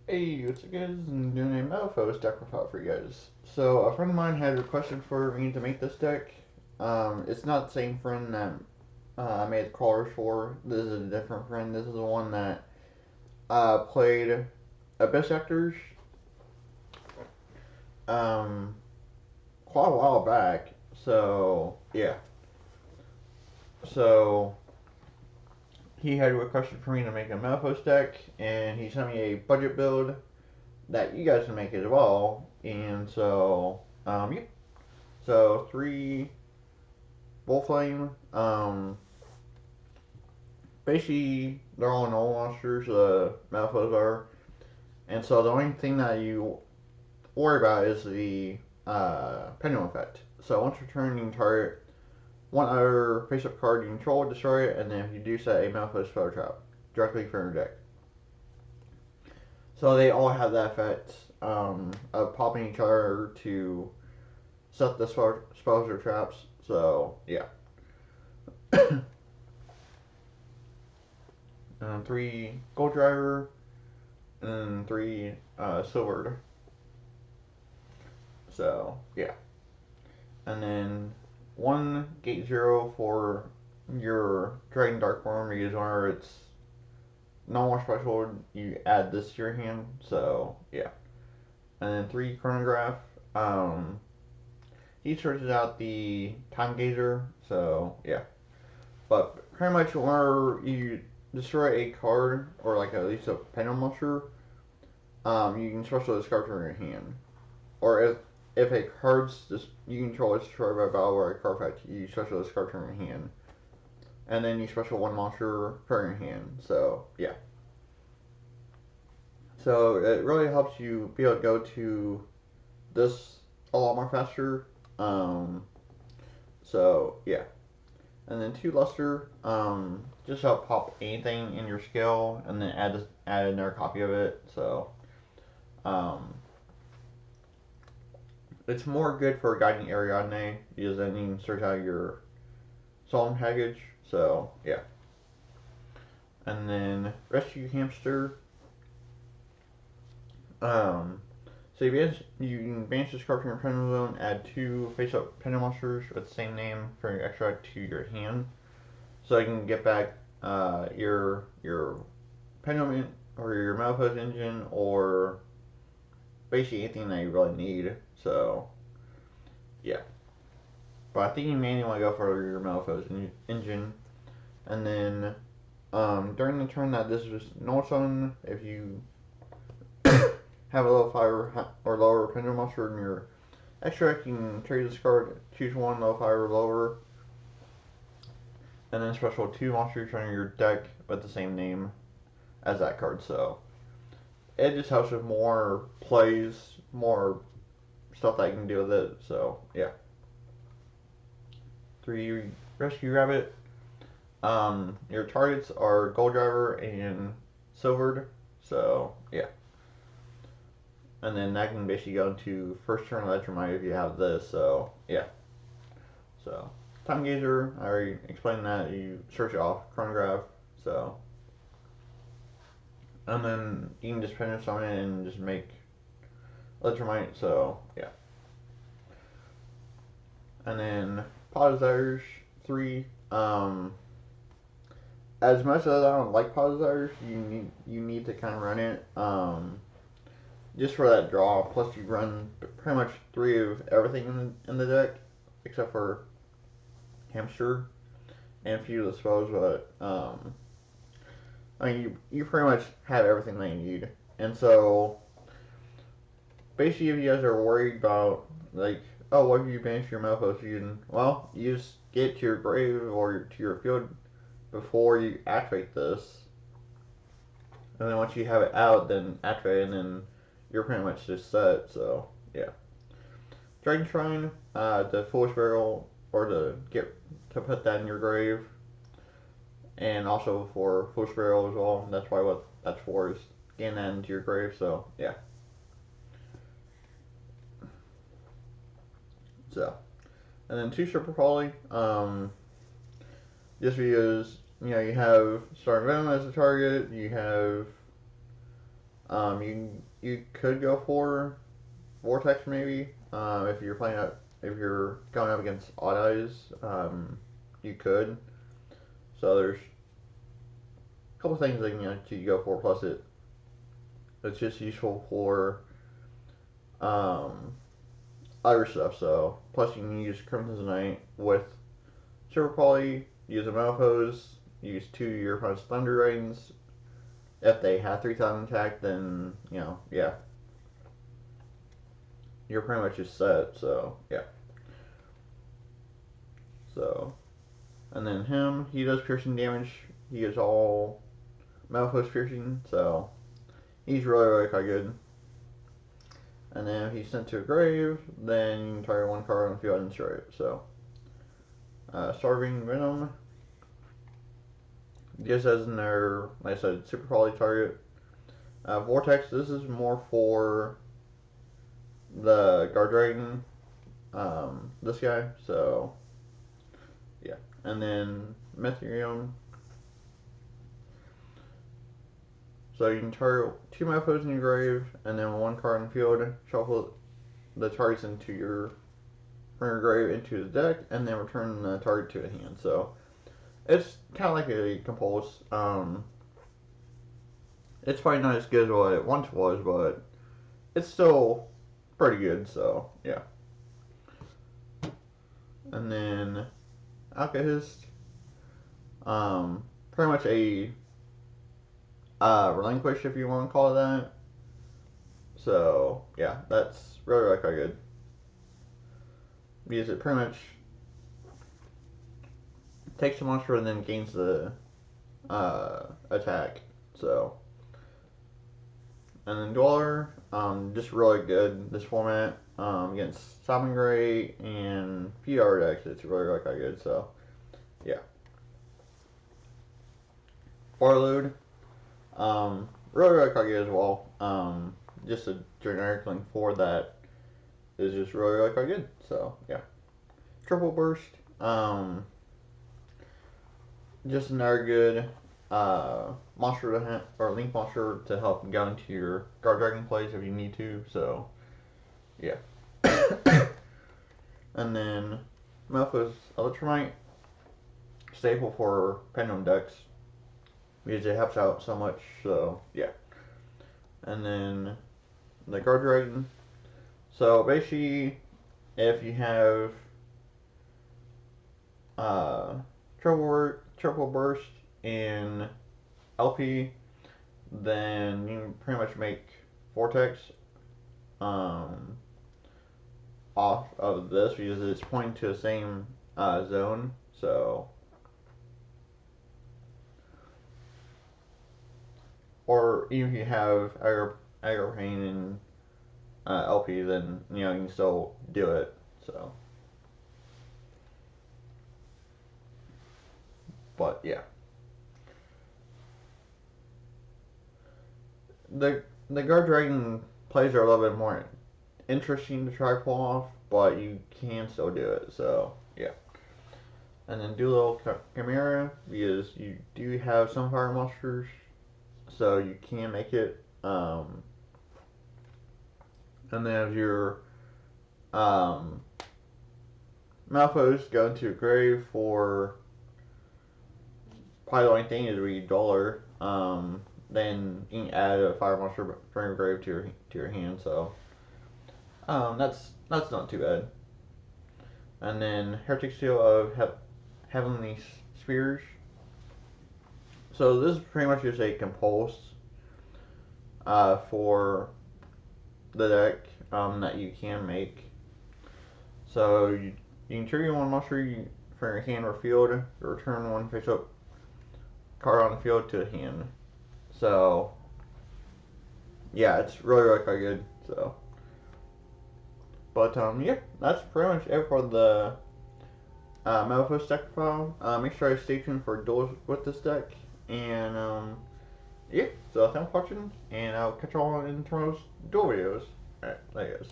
Hey, what's up guys? I'm doing a Metalfoes deck profile for you guys. So a friend of mine had requested for me to make this deck. It's not the same friend that I made the crawlers for. This is a different friend. This is the one that played Abyss Actors um, quite a while back. So yeah. So he had requested for me to make a Metalfoes deck, and he sent me a budget build that you guys can make as well. And so yeah. So three Bullflame. Basically, they're all normal monsters. Malfoys are, and so the only thing that you worry about is the pendulum effect. So once you turn, you can target one other face-up card you control, destroy it, and then if you do set a Malfoy spell trap directly from your deck. So they all have that effect of popping each other to set the spells or traps. So yeah. Three gold driver, and three silvered. So yeah, and then one gate zero for your dragon darkborne because whenever it's no more special, you add this to your hand. So yeah, and then three chronograph. Um, he searches out the time gazer. So yeah, but pretty much whenever you destroy a card or like at least a pendulum monster, you can special discard from your hand. Or if a card's just you control is destroyed by battle or a card effect, you special discard from your hand, and then you special one monster from your hand. So yeah, so it really helps you be able to go to this a lot more faster. Um, so yeah, and then two luster, just help pop anything in your skill, and then add another copy of it. So um, it's more good for guiding Ariadne because then you can search out your song package. So yeah, and then rescue hamster. Um, so you can banish this card from your pendulum zone. Add two face-up pendulum monsters with the same name for your extra to your hand, so you can get back your pendulum or your Malphite engine or basically anything that you really need. So yeah, but I think you mainly want to go for your Malphite engine, and then during the turn that this was no zone, if you have a level 5 or lower pendulum monster in your extract, you can trade this card, choose one level 5 or lower, and then special two monsters from your deck with the same name as that card. So it just helps with more plays, more stuff that you can do with it. So yeah. Three rescue rabbit. Your targets are gold driver and silvered. So yeah. And then that can basically go into first turn Electromite if you have this. So yeah. So time gazer, I already explained that. You search it off chronograph. So and then you can just finish on it and just make Electromite. So yeah. And then Pot Desires 3. As much as I don't like Pot Desires, you need to kind of run it. Just for that draw. Plus, you run pretty much three of everything in the deck, except for Hamster and a few of the spells. But I mean, you pretty much have everything that you need. And so, basically, if you guys are worried about like, oh, what if you banish your Malphite? You just get to your grave or to your field before you activate this, and then once you have it out, then activate it, and then you're pretty much just set. So yeah. Dragon Shrine, the Foolish Barrel, or to put that in your grave, and also for Foolish Barrel as well. That's why what that's for is getting that into your grave. So yeah. So and then two Super Poly. Just because you have Star Venom as a target, you have You could go for Vortex maybe. If you're going up against Odd Eyes, you could. So there's a couple things that you go for. Plus it's just useful for um, other stuff. So plus you can use Crimson Knight with Super Poly. Use a Metalfoes. Use 2 of your opponent's Thunder Rains. If they have 3,000 attack, then yeah, you're pretty much just set. So yeah. So and then him, he does piercing damage. He is all Metalfoes piercing, so he's really quite good. And then if he's sent to a grave, then you can target one card on the field and destroy it. So Starving Venom, just as in their, like I said, super poly target. Vortex, this is more for the Guard Dragon, this guy, so yeah. And then Metherium, so you can target 2 Metalfoes in your grave, and then 1 card on the field, shuffle the targets into from your grave into the deck, and then return the target to the hand. So it's kind of like a compulse. It's probably not as good as what it once was, but it's still pretty good. So yeah. And then Alkahest, pretty much a relinquish, if you want to call it that. So yeah, that's really quite good, because it pretty much takes the monster and then gains the attack. So, and then Dweller, just really good this format, against Salmon Gray and PR decks. It's really quite good. So yeah. Farload, really quite good as well. Just a generic link for that is just really quite good. So yeah. Triple Burst, just another good monster to or link monster to help go into your Guard Dragon plays if you need to. So yeah. And then Metalfoes Electromite, staple for Pendulum decks, because it helps out so much. So yeah. And then the Guard Dragon. So basically, if you have triple burst in LP, then you can pretty much make Vortex off of this, because it's pointing to the same zone. So, or even if you have aggro pain in LP, then you can still do it. So, but yeah, the Guard Dragon plays are a little bit more interesting to try to pull off, but you can still do it. So yeah. And then Duo Chimera, because you do have some fire monsters, so you can make it. And then if your Metalfoes go into a grave for probably the only thing is read Dollar, then you can add a fire monster from your grave to your hand. So that's not too bad. And then Heretic Seal of Heavenly Spears. So this is pretty much just a compulse for the deck that you can make. So you can trigger 1 monster from your hand or field, return 1 face-up card on the field to the hand. So yeah, it's really quite good. So, but yeah, that's pretty much it for the Metalfoes deck file. Make sure to stay tuned for duels with this deck, and yeah. So thanks for watching, and I'll catch you all in tomorrow's duel videos. Alright, there you guys.